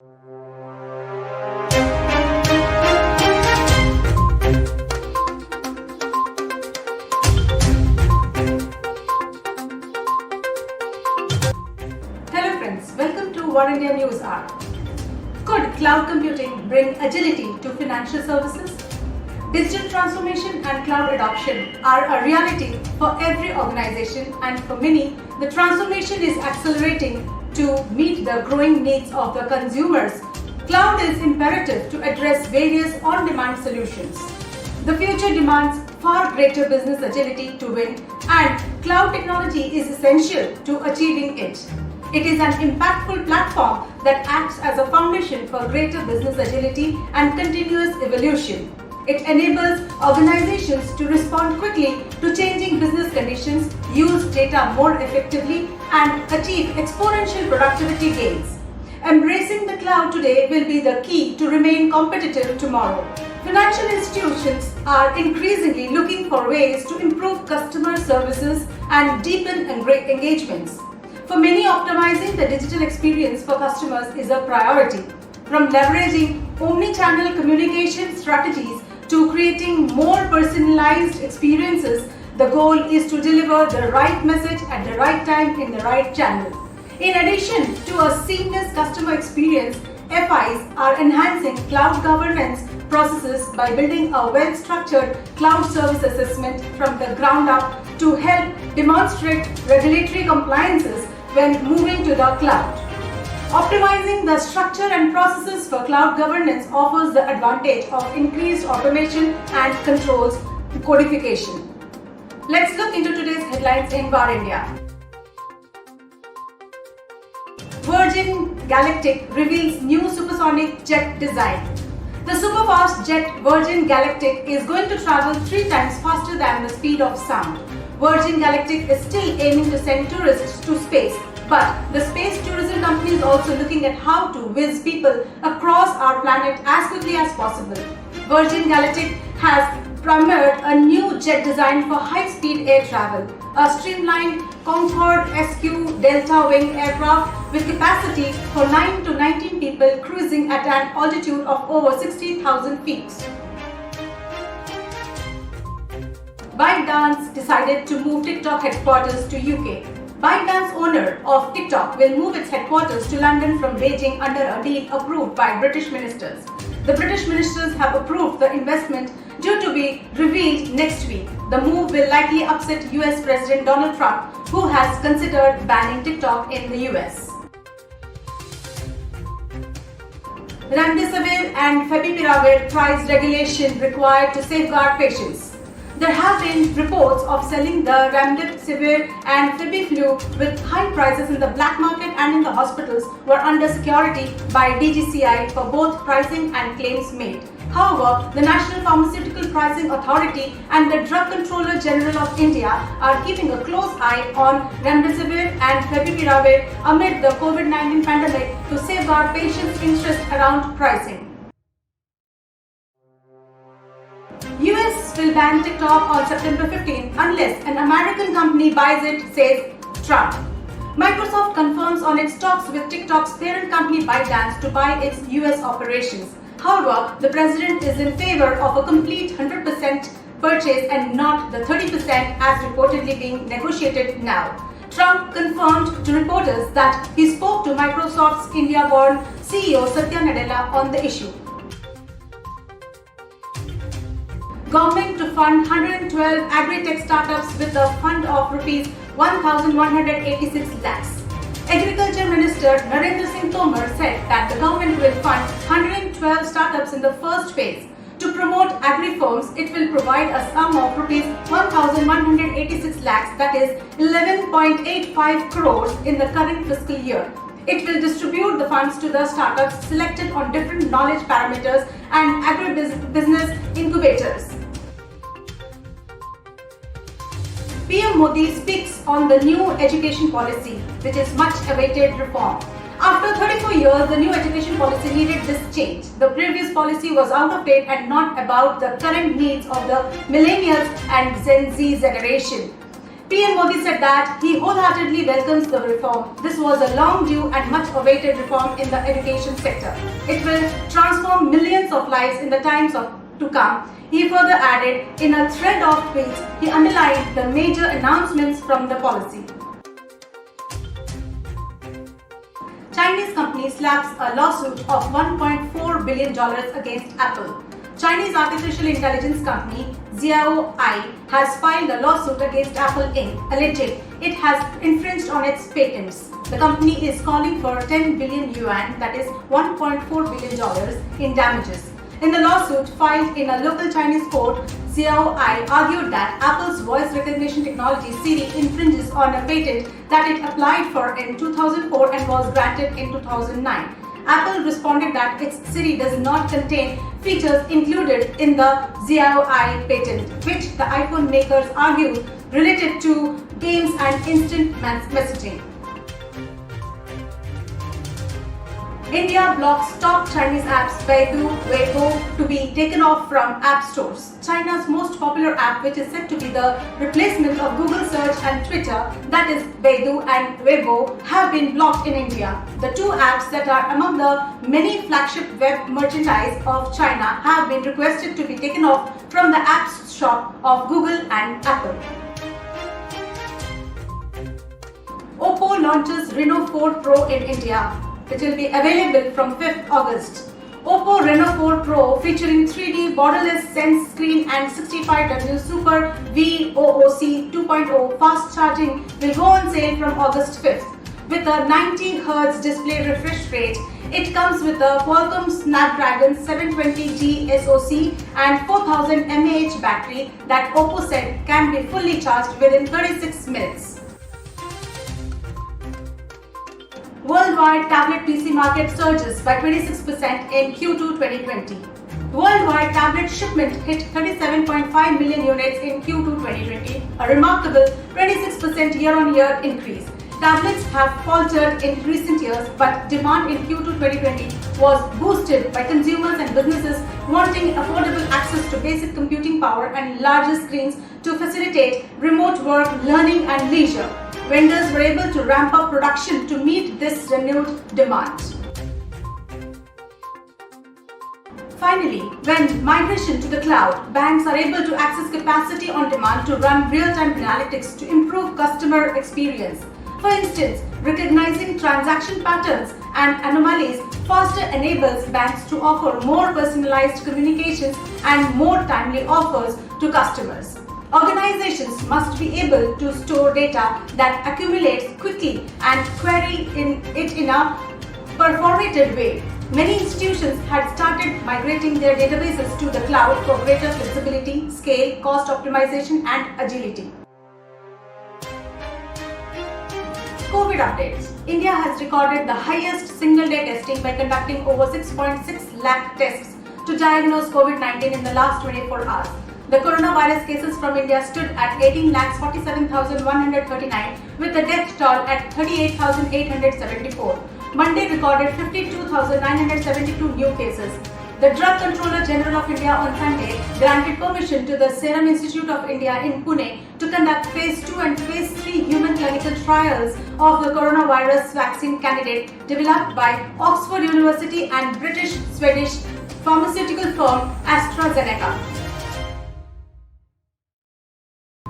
Hello friends, welcome to One India News Hour. Could cloud computing bring agility to financial services? Digital transformation and cloud adoption are a reality for every organization, and for many, the transformation is accelerating to meet the growing needs of the consumers. Cloud is imperative to address various on-demand solutions. The future demands far greater business agility to win, and cloud technology is essential to achieving it. It is an impactful platform that acts as a foundation for greater business agility and continuous evolution. It enables organizations to respond quickly to changing business conditions, use data more effectively, and achieve exponential productivity gains. Embracing the cloud today will be the key to remain competitive tomorrow. Financial institutions are increasingly looking for ways to improve customer services and deepen engagements. For many, optimizing the digital experience for customers is a priority. From leveraging omni-channel communication strategies to creating more personalized experiences, the goal is to deliver the right message at the right time in the right channel. In addition to a seamless customer experience, FIs are enhancing cloud governance processes by building a well-structured cloud service assessment from the ground up to help demonstrate regulatory compliances when moving to the cloud. Optimizing the structure and processes for cloud governance offers the advantage of increased automation and controls codification. Let's look into today's headlines in Var India. Virgin Galactic reveals new supersonic jet design. The superfast jet Virgin Galactic is going to travel 3 times faster than the speed of sound. Virgin Galactic is still aiming to send tourists to space, but the space tourism company is also looking at how to whiz people across our planet as quickly as possible. Virgin Galactic has premiered a new jet design for high-speed air travel, a streamlined Concorde SQ Delta wing aircraft with capacity for 9 to 19 people cruising at an altitude of over 60,000 feet. ByteDance decided to move TikTok headquarters to UK. ByteDance, owner of TikTok, will move its headquarters to London from Beijing under a deal approved by British ministers. The British ministers have approved the investment, due to be revealed next week. The move will likely upset US President Donald Trump, who has considered banning TikTok in the US. Remdesivir and Favipiravir price regulation required to safeguard patients. There have been reports of selling the Remdesivir and Fabiflu with high prices in the black market and in the hospitals were under security by DGCI for both pricing and claims made. However, the National Pharmaceutical Pricing Authority and the Drug Controller General of India are keeping a close eye on Remdesivir and Favipiravir amid the COVID-19 pandemic to safeguard patients' interest around pricing. US will ban TikTok on September 15 unless an American company buys it, says Trump. Microsoft confirms on its talks with TikTok's parent company ByteDance to buy its US operations. However, the president is in favor of a complete 100% purchase and not the 30% as reportedly being negotiated now. Trump confirmed to reporters that he spoke to Microsoft's India-born CEO Satya Nadella on the issue. Government to fund 112 agri-tech startups with a fund of rupees 1,186 lakhs. Agriculture Minister Narendra Singh Tomar said that the government will fund 112 startups in the first phase. To promote agri-firms, it will provide a sum of rupees 1,186 lakhs, that is 11.85 crores in the current fiscal year. It will distribute the funds to the startups selected on different knowledge parameters and agribusiness incubators. PM Modi speaks on the new education policy, which is much awaited reform. After 34 years, the new education policy needed this change. The previous policy was out of date and not about the current needs of the millennials and Gen Z generation. PM Modi said that he wholeheartedly welcomes the reform. This was a long due and much awaited reform in the education sector. It will transform millions of lives in the times to come. He further added, in a thread of tweets, he underlined the major announcements from the policy. Chinese company slaps a lawsuit of $1.4 billion against Apple. Chinese artificial intelligence company Xiaoai has filed a lawsuit against Apple Inc., alleging it has infringed on its patents. The company is calling for 10 billion yuan, that is $1.4 billion, in damages. In the lawsuit filed in a local Chinese court, Xiaoai argued that Apple's voice recognition technology Siri infringes on a patent that it applied for in 2004 and was granted in 2009. Apple responded that its Siri does not contain features included in the Xiaoai patent, which the iPhone makers argued related to games and instant messaging. India blocks top Chinese apps Baidu, Weibo to be taken off from app stores. China's most popular app, which is said to be the replacement of Google search and Twitter, that is Baidu and Weibo, have been blocked in India. The two apps that are among the many flagship web merchandise of China have been requested to be taken off from the app shop of Google and Apple. Oppo launches Reno 4 Pro in India. It will be available from 5th August. Oppo Reno 4 Pro, featuring 3D borderless sense screen and 65W Super VOOC 2.0 fast charging, will go on sale from August 5th. With a 90Hz display refresh rate, it comes with a Qualcomm Snapdragon 720G SoC and 4000 mAh battery that Oppo said can be fully charged within 36 minutes. Worldwide tablet PC market surges by 26% in Q2 2020. Worldwide tablet shipment hit 37.5 million units in Q2 2020, a remarkable 26% year-on-year increase. Tablets have faltered in recent years, but demand in Q2 2020 was boosted by consumers and businesses wanting affordable access to basic computing power and larger screens to facilitate remote work, learning and leisure. Vendors were able to ramp up production to meet this renewed demand. Finally, when migration to the cloud, banks are able to access capacity on demand to run real-time analytics to improve customer experience. For instance, recognizing transaction patterns and anomalies faster enables banks to offer more personalized communications and more timely offers to customers. Organizations must be able to store data that accumulates quickly and query it in a performative way. Many institutions had started migrating their databases to the cloud for greater flexibility, scale, cost optimization and agility. COVID updates. India has recorded the highest single-day testing by conducting over 6.6 lakh tests to diagnose COVID-19 in the last 24 hours. The coronavirus cases from India stood at 18,47,139 with the death toll at 38,874. Monday recorded 52,972 new cases. The Drug Controller General of India on Sunday granted permission to the Serum Institute of India in Pune to conduct Phase 2 and Phase 3 human clinical trials of the coronavirus vaccine candidate developed by Oxford University and British-Swedish pharmaceutical firm AstraZeneca.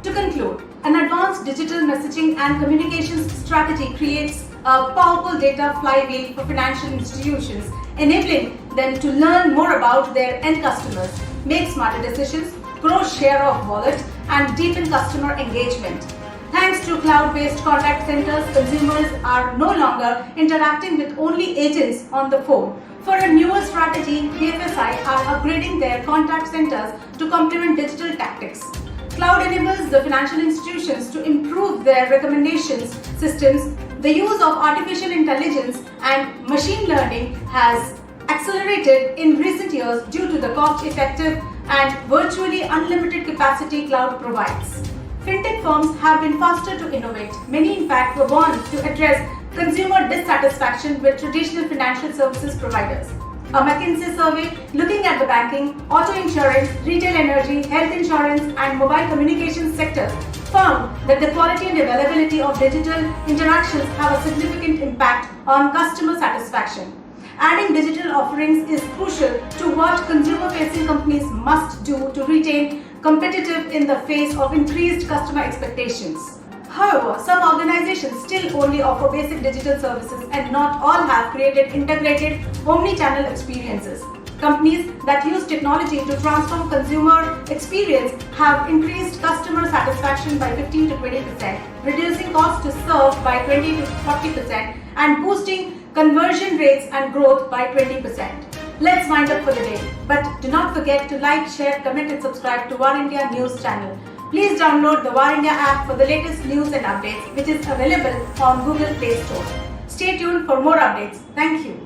To conclude, an advanced digital messaging and communications strategy creates a powerful data flywheel for financial institutions, enabling them to learn more about their end customers, make smarter decisions, grow share of wallet, and deepen customer engagement. Thanks to cloud-based contact centers, consumers are no longer interacting with only agents on the phone. For a newer strategy, BFSI are upgrading their contact centers to complement digital tactics. Cloud enables the financial institutions to improve their recommendations systems. The use of artificial intelligence and machine learning has accelerated in recent years due to the cost-effective and virtually unlimited capacity cloud provides. Fintech firms have been faster to innovate. Many, in fact, were born to address consumer dissatisfaction with traditional financial services providers. A McKinsey survey looking at the banking, auto insurance, retail energy, health insurance and mobile communications sectors found that the quality and availability of digital interactions have a significant impact on customer satisfaction. Adding digital offerings is crucial to what consumer-facing companies must do to retain competitive in the face of increased customer expectations. However, some organizations still only offer basic digital services and not all have created integrated omni-channel experiences. Companies that use technology to transform consumer experience have increased customer satisfaction by 15 to 20%, reducing cost to serve by 20 to 40%, and boosting conversion rates and growth by 20%. Let's wind up for the day. But do not forget to like, share, comment and subscribe to War India News channel. Please download the War India app for the latest news and updates, which is available on Google Play Store. Stay tuned for more updates. Thank you.